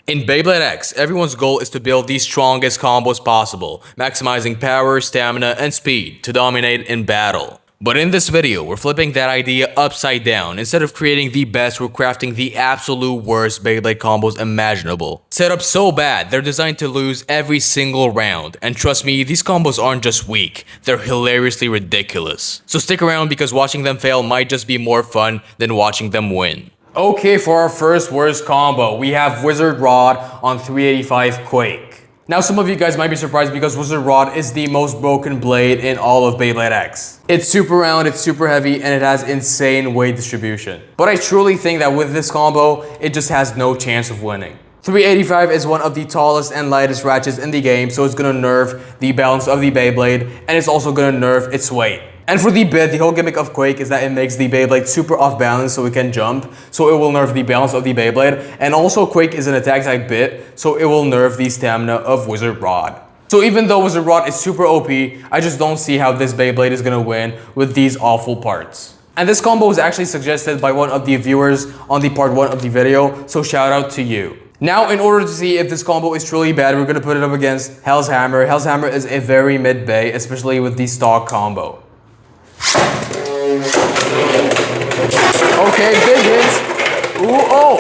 In Beyblade X, everyone's goal is to build the strongest combos possible, maximizing power, stamina, and speed to dominate in battle. But in this video, we're flipping that idea upside down. Instead of creating the best, we're crafting the absolute worst Beyblade combos imaginable. Set up so bad, they're designed to lose every single round. And trust me, these combos aren't just weak, they're hilariously ridiculous. So stick around because watching them fail might just be more fun than watching them win. Okay, for our first worst combo, we have Wizard Rod on 385 Quake. Now some of you guys might be surprised because Wizard Rod is the most broken blade in all of Beyblade X. It's super round, it's super heavy, and it has insane weight distribution. But I truly think that with this combo, it just has no chance of winning. 385 is one of the tallest and lightest ratchets in the game, so it's gonna nerf the balance of the Beyblade, and it's also gonna nerf its weight. And for the bit, the whole gimmick of Quake is that it makes the Beyblade super off balance so it can jump, so it will nerf the balance of the Beyblade. And also Quake is an attack type bit, so it will nerf the stamina of Wizard Rod. So even though Wizard Rod is super OP, I just don't see how this Beyblade is gonna win with these awful parts. And this combo was actually suggested by one of the viewers on the part 1 of the video, so shout out to you. Now, in order to see if this combo is truly bad, we're gonna put it up against Hell's Hammer. Hell's Hammer is a very mid-bay, especially with the stock combo. Okay, big hits. Ooh, oh!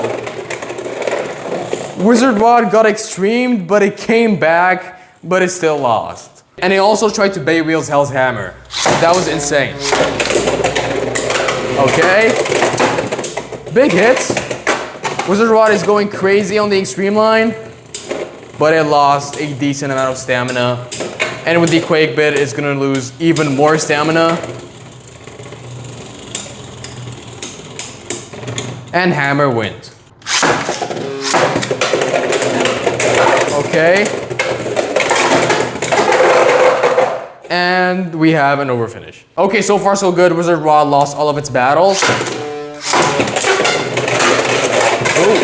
Wizard Rod got extremed, but it came back, but it still lost. And he also tried to bay wheels Hell's Hammer. That was insane. Okay. Big hits. Wizard Rod is going crazy on the extreme line, but it lost a decent amount of stamina. And with the Quake bit, it's gonna lose even more stamina. And Hammer wins. Okay. And we have an overfinish. Okay, so far so good. Wizard Rod lost all of its battles. Ooh.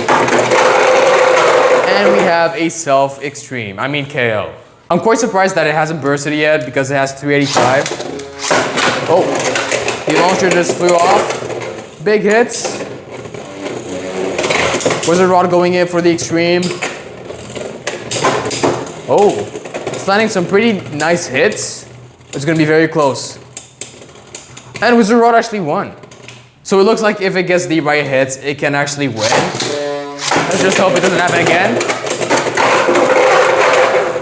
And we have a self-extreme. I mean KO. I'm quite surprised that it hasn't bursted yet because it has 385. Oh, the launcher just flew off. Big hits. Wizard Rod going in for the extreme. Oh, it's landing some pretty nice hits. It's gonna be very close. And Wizard Rod actually won. So it looks like if it gets the right hits, it can actually win. Let's just hope it doesn't happen again.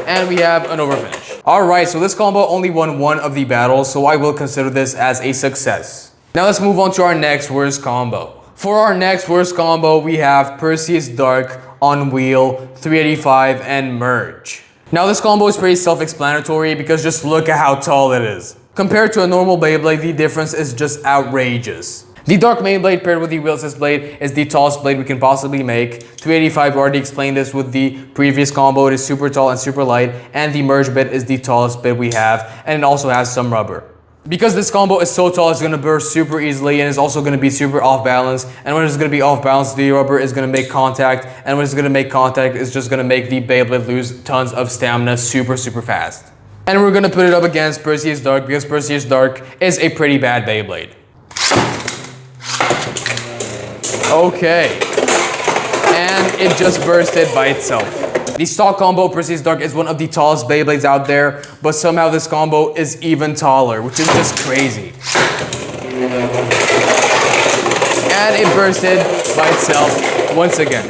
And we have an overfinish. Alright, so this combo only won one of the battles, so I will consider this as a success. Now let's move on to our next worst combo. For our next worst combo, we have Perseus Dark on wheel, 385, and merge. Now this combo is pretty self-explanatory because just look at how tall it is. Compared to a normal Beyblade, the difference is just outrageous. The Dark main blade paired with the wheel assist blade is the tallest blade we can possibly make. 385 already explained this with the previous combo. It is super tall and super light, and the merge bit is the tallest bit we have, and it also has some rubber. Because this combo is so tall, it's going to burst super easily, and it's also going to be super off balance. And when it's going to be off balance, the rubber is going to make contact, and when it's going to make contact, it's just going to make the Beyblade lose tons of stamina super fast. And we're going to put it up against Perseus Dark because Perseus Dark is a pretty bad Beyblade. Okay. And it just bursted by itself. The stock combo Perseus Dark is one of the tallest Beyblades out there, but somehow this combo is even taller, which is just crazy. And it bursted by itself once again.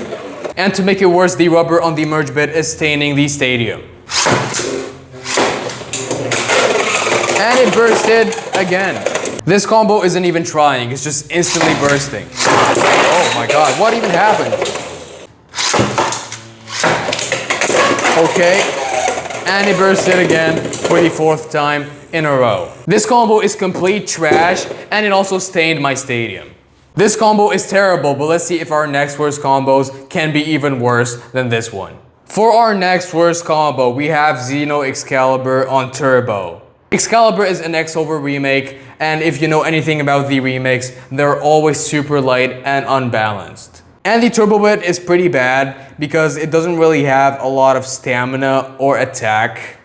And to make it worse, the rubber on the merge bit is staining the stadium. And it bursted again. This combo isn't even trying, it's just instantly bursting. Oh my god, what even happened? Okay, and it bursted again for the 4th time in a row. This combo is complete trash, and it also stained my stadium. This combo is terrible, but let's see if our next worst combos can be even worse than this one. For our next worst combo, we have Zeno Excalibur on Turbo. Excalibur is an X-Over remake, and if you know anything about the remakes, they're always super light and unbalanced. And the turbo bit is pretty bad because it doesn't really have a lot of stamina or attack.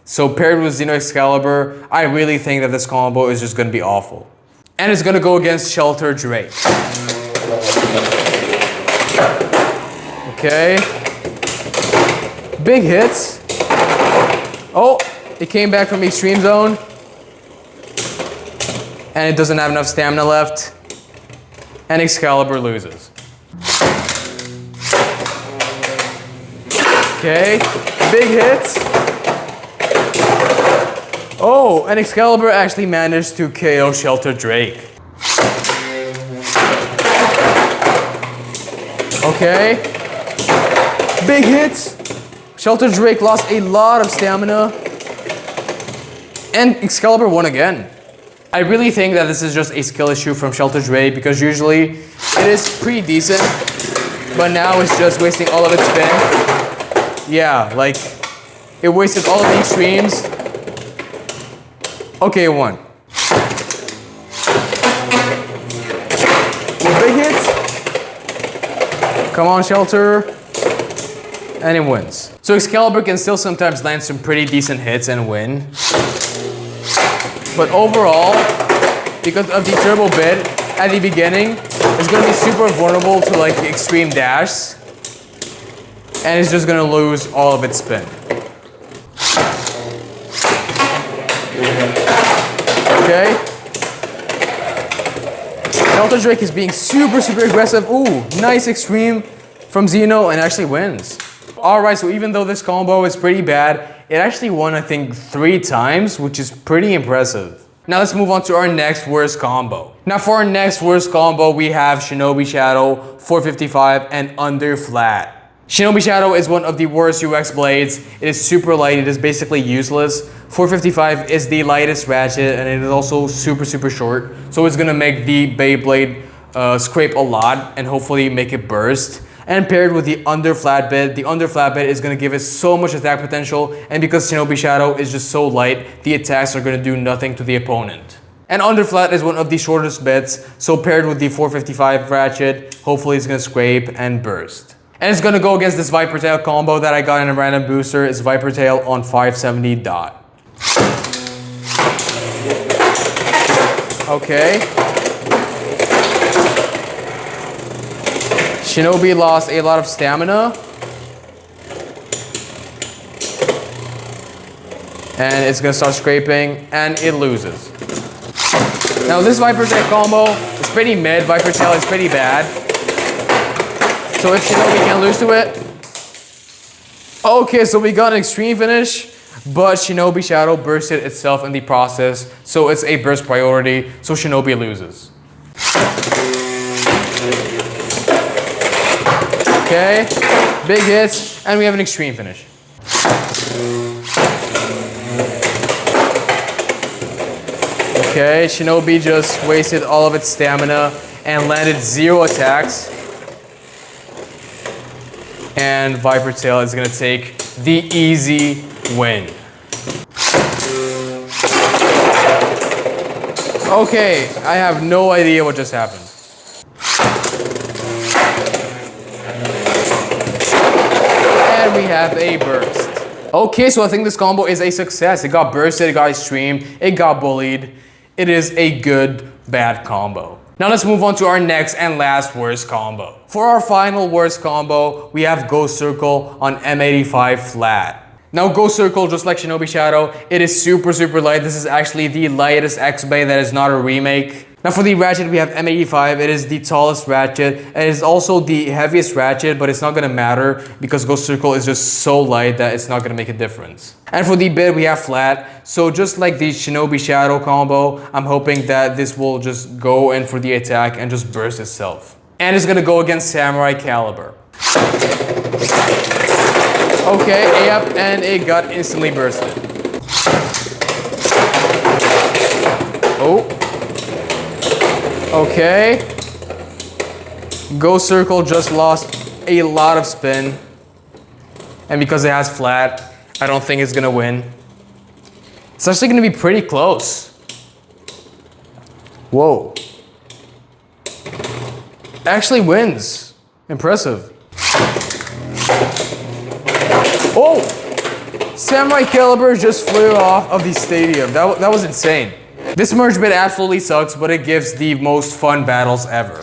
So paired with Zeno Excalibur, I really think that this combo is just going to be awful. And it's going to go against Shelter Drake. Okay. Big hits. Oh, it came back from Extreme Zone. And it doesn't have enough stamina left. And Excalibur loses. Okay, big hits. Oh, and Excalibur actually managed to KO Shelter Drake. Okay, big hits. Shelter Drake lost a lot of stamina. And Excalibur won again. I really think that this is just a skill issue from Shelter Drake because usually it is pretty decent, but now it's just wasting all of its spin. Yeah, like it wasted all of the extremes. Okay, it won. Big hits. Come on, Shelter. And it wins. So Excalibur can still sometimes land some pretty decent hits and win. But overall, because of the turbo bit at the beginning, it's going to be super vulnerable to like the extreme dash. And it's just going to lose all of its spin. Okay. Shelter Drake is being super aggressive. Ooh, nice extreme from Zeno and actually wins. Alright, so even though this combo is pretty bad, it actually won, I think, 3 times, which is pretty impressive. Now let's move on to our next worst combo. Now for our next worst combo, we have Shinobi Shadow, 455 and under flat. Shinobi Shadow is one of the worst UX blades. It is super light, it is basically useless. 455 is the lightest ratchet and it is also super short. So it's gonna make the Beyblade scrape a lot and hopefully make it burst. And paired with the under flat bit is going to give it so much attack potential, and because Shinobi Shadow is just so light, the attacks are going to do nothing to the opponent. And under flat is one of the shortest bits, so paired with the 455 ratchet, hopefully it's going to scrape and burst. And it's going to go against this Viper Tail combo that I got in a random booster. It's Viper Tail on 570 dot. Okay. Shinobi lost a lot of stamina. And it's gonna start scraping and it loses. Now this Viper Tail combo is pretty mid. Viper Tail is pretty bad. So if Shinobi can lose to it. Okay, so we got an extreme finish, but Shinobi Shadow bursted itself in the process. So it's a burst priority, so Shinobi loses. Okay, big hits, and we have an extreme finish. Okay, Shinobi just wasted all of its stamina and landed 0 attacks. And Viper Tail is gonna take the easy win. Okay, I have no idea what just happened. And we have a burst. Okay, so I think this combo is a success. It got bursted, it got extreme, it got bullied. It is a good, bad combo. Now let's move on to our next and last worst combo. For our final worst combo, we have Ghost Circle on M85 flat. Now Ghost Circle, just like Shinobi Shadow, it is super light. This is actually the lightest X-Bay that is not a remake. Now for the ratchet, we have M85. It is the tallest ratchet. It is also the heaviest ratchet, but it's not gonna matter because Ghost Circle is just so light that it's not gonna make a difference. And for the bit, we have flat. So just like the Shinobi Shadow combo, I'm hoping that this will just go in for the attack and just burst itself. And it's gonna go against Samurai Caliber. Okay, yep, and it got instantly bursted. Oh. Okay. Ghost Circle just lost a lot of spin. And because it has flat, I don't think it's gonna win. It's actually gonna be pretty close. Whoa. Actually wins. Impressive. Oh! Samurai Caliber just flew off of the stadium. That was insane. This merge bit absolutely sucks, but it gives the most fun battles ever.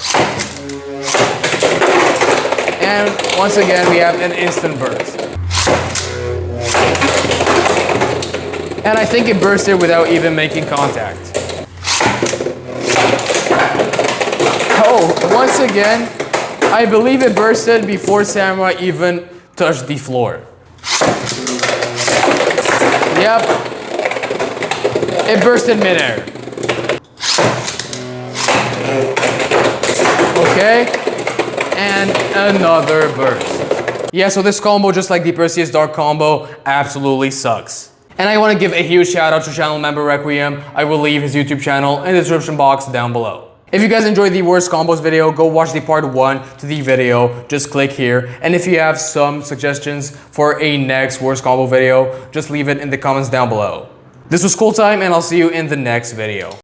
And once again, we have an instant burst. And I think it bursted without even making contact. Oh, once again, I believe it bursted before Samurai even touched the floor. Yep. It bursted midair. Okay. And another burst. Yeah, so this combo, just like the Perseus Dark combo, absolutely sucks. And I want to give a huge shout out to channel member Requiem. I will leave his YouTube channel in the description box down below. If you guys enjoyed the worst combos video, go watch the part 1 to the video. Just click here. And if you have some suggestions for a next worst combo video, just leave it in the comments down below. This was Cool Time, and I'll see you in the next video.